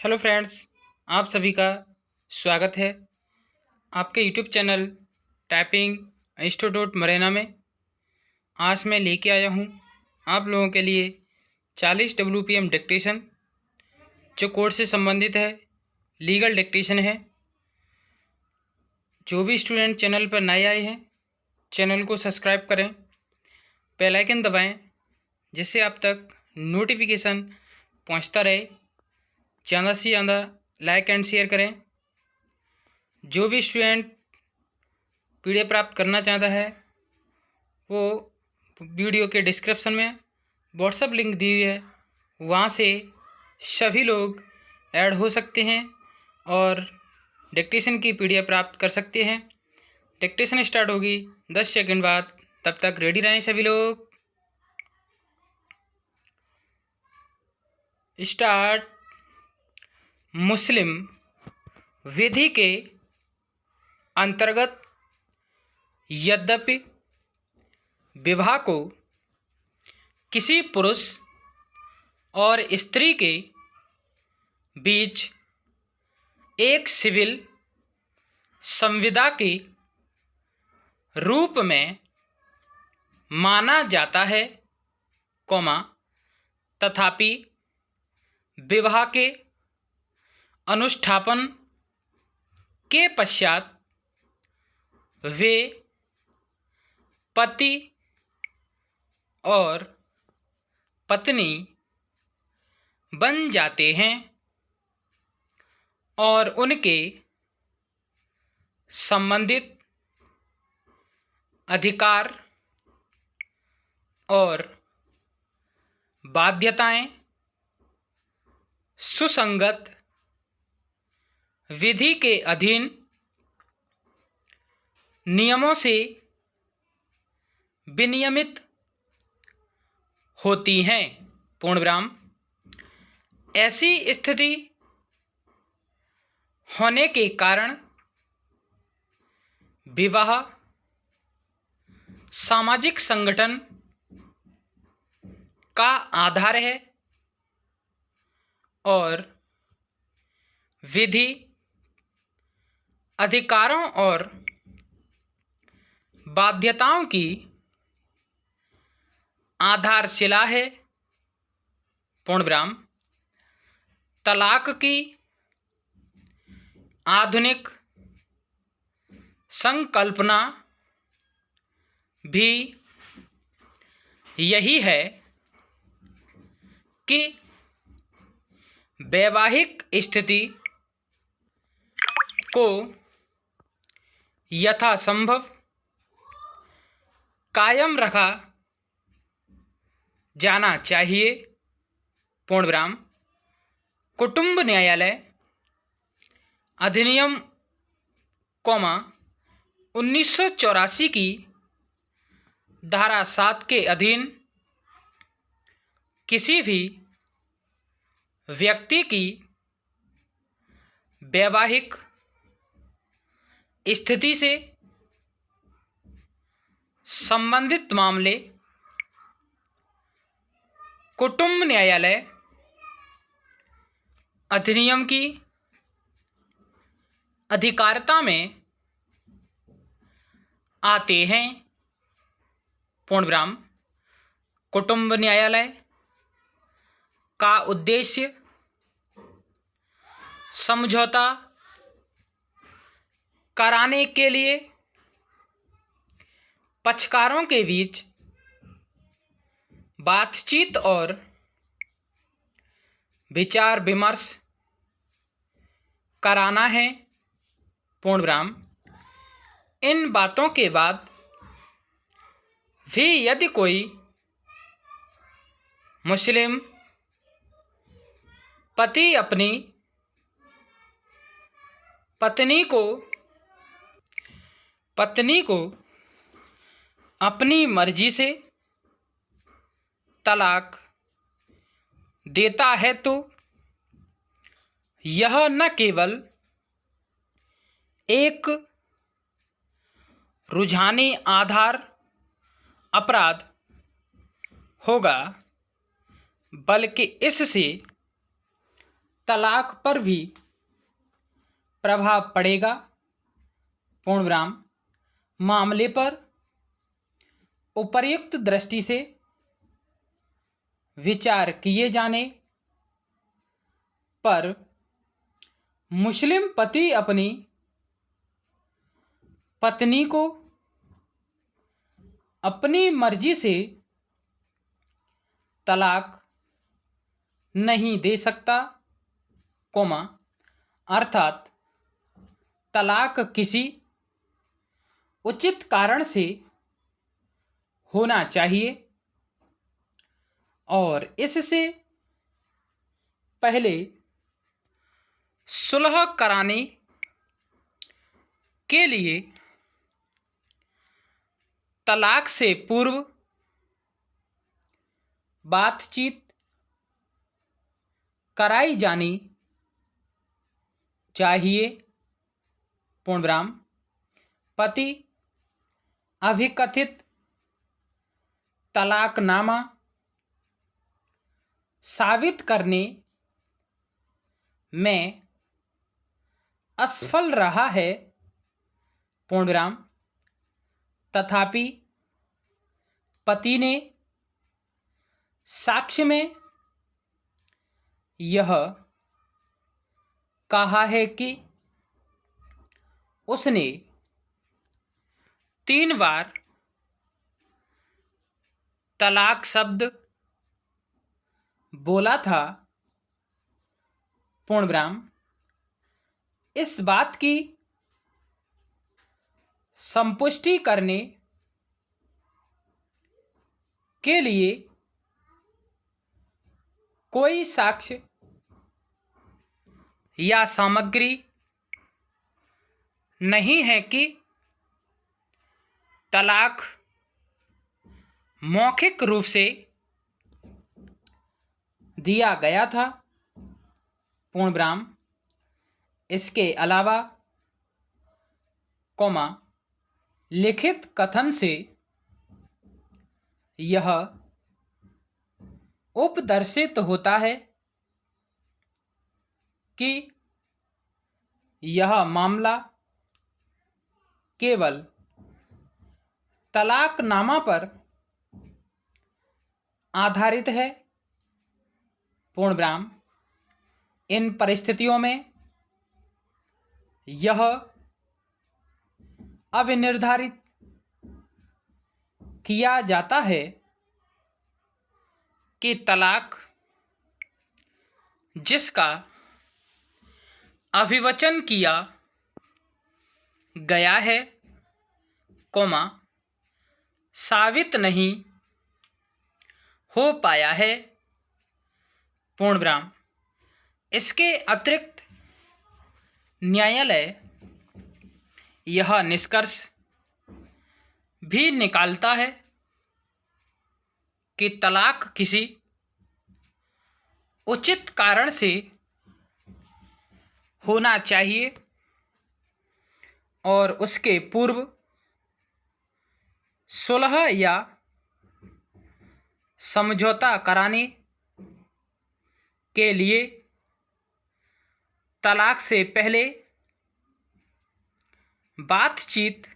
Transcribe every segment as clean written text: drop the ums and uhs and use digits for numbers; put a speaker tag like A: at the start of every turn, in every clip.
A: Hello friends, आप सभी का स्वागत है आपके यूट्यूब चैनल टाइपिंग इंस्टीट्यूट मरेना में। आज मैं लेके आया हूँ आप लोगों के लिए 40 WPM डिक्टेशन, जो कोर्स से संबंधित है, लीगल डिक्टेशन है। जो भी स्टूडेंट चैनल पर नए आए हैं, चैनल को सब्सक्राइब करें, बेल आइकन दबाएं, जिससे आप तक नोटिफिकेशन पहुंचता रहे। ज़्यादा से ज़्यादा लाइक एंड शेयर करें। जो भी स्टूडेंट PDF प्राप्त करना चाहता है, वो वीडियो के डिस्क्रिप्शन में व्हाट्सएप लिंक दी हुई है, वहाँ से सभी लोग ऐड हो सकते हैं और डिक्टेशन की PDF प्राप्त कर सकते हैं। डिक्टेशन स्टार्ट होगी 10 सेकंड बाद, तब तक रेडी रहें सभी लोग। स्टार्ट। मुस्लिम विधि के अंतर्गत यद्यपि विवाह को किसी पुरुष और स्त्री के बीच एक सिविल संविदा के रूप में माना जाता है, तथापि विवाह के अनुष्ठापन के पश्चात वे पति और पत्नी बन जाते हैं और उनके संबंधित अधिकार और बाध्यताएं सुसंगत विधि के अधीन नियमों से विनियमित होती हैं। पूर्णविराम। ऐसी स्थिति होने के कारण विवाह सामाजिक संगठन का आधार है और विधि अधिकारों और बाध्यताओं की आधारशिला है। पूर्णविराम। तलाक की आधुनिक संकल्पना भी यही है कि वैवाहिक स्थिति को यथासंभव कायम रखा जाना चाहिए। पूर्णविराम। कुटुंब न्यायालय अधिनियम 1984 की धारा 7 के अधीन किसी भी व्यक्ति की वैवाहिक स्थिति से संबंधित मामले कुटुंब न्यायालय अधिनियम की अधिकारिता में आते हैं। पूर्णविराम। कुटुंब न्यायालय का उद्देश्य समझौता कराने के लिए पक्षकारों के बीच बातचीत और विचार विमर्श कराना है। पूर्णविराम। इन बातों के बाद भी यदि कोई मुस्लिम पति अपनी पत्नी को अपनी मर्जी से तलाक देता है, तो यह न केवल एक रुझानी आधार अपराध होगा, बल्कि इससे तलाक पर भी प्रभाव पड़ेगा। पूर्णविराम मामले पर उपर्युक्त दृष्टि से विचार किए जाने पर मुस्लिम पति अपनी पत्नी को अपनी मर्जी से तलाक नहीं दे सकता, अर्थात तलाक किसी उचित कारण से होना चाहिए और इससे पहले सुलह कराने के लिए तलाक से पूर्व बातचीत कराई जानी चाहिए। पूर्णविराम पति अभिकथित तलाकनामा साबित करने में असफल रहा है। पूर्णविराम तथापि पति ने साक्ष्य में यह कहा है कि उसने 3 बार तलाक शब्द बोला था। पूर्णविराम इस बात की संपुष्टि करने के लिए कोई साक्ष्य या सामग्री नहीं है कि तलाक मौखिक रूप से दिया गया था। पूर्णविराम इसके अलावा लिखित कथन से यह उपदर्शित होता है कि यह मामला केवल तलाकनामा पर आधारित है। पूर्णविराम इन परिस्थितियों में यह अविनिर्धारित किया जाता है कि तलाक जिसका अभिवचन किया गया है, साबित नहीं हो पाया है। पूर्णविराम इसके अतिरिक्त न्यायालय यह निष्कर्ष भी निकालता है कि तलाक किसी उचित कारण से होना चाहिए और उसके पूर्व सुलह या समझौता कराने के लिए तलाक से पहले बातचीत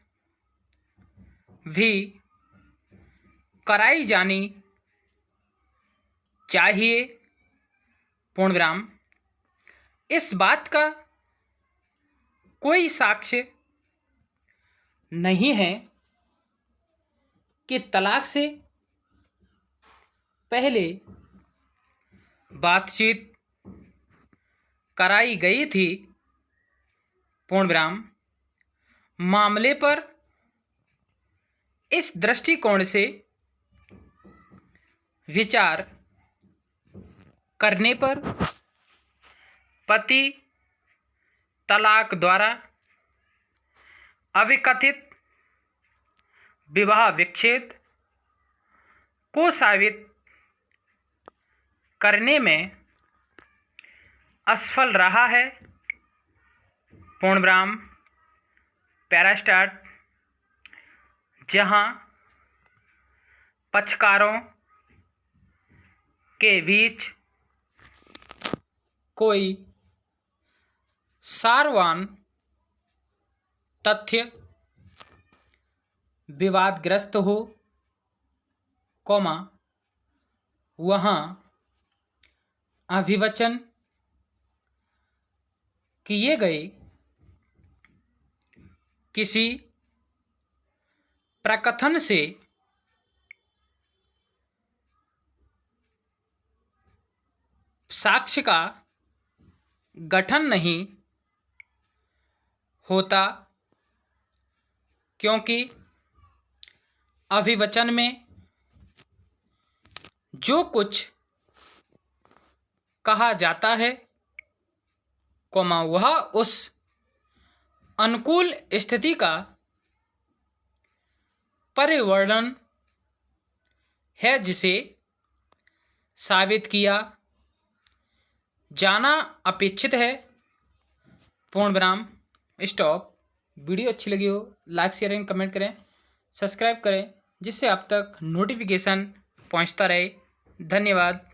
A: भी कराई जानी चाहिए। पूर्णविराम इस बात का कोई साक्ष्य नहीं है कि तलाक से पहले बातचीत कराई गई थी। पूर्णविराम मामले पर इस दृष्टिकोण से विचार करने पर पति तलाक द्वारा अविकथित विवाह विच्छेद को साबित करने में असफल रहा है। पूर्णविराम पैरास्टाट जहां पक्षकारों के बीच कोई सारवान तथ्य विवादग्रस्त हो, वहाँ अभिवचन किए गए किसी प्रकथन से साक्ष्य का गठन नहीं होता, क्योंकि अभिवचन में जो कुछ कहा जाता है, वह उस अनुकूल स्थिति का परिवर्णन है जिसे साबित किया जाना अपेक्षित है। पूर्ण विराम, स्टॉप। वीडियो अच्छी लगी हो लाइक शेयर एंड कमेंट करें, सब्सक्राइब करें, जिससे आप तक नोटिफिकेशन पहुंचता रहे। धन्यवाद।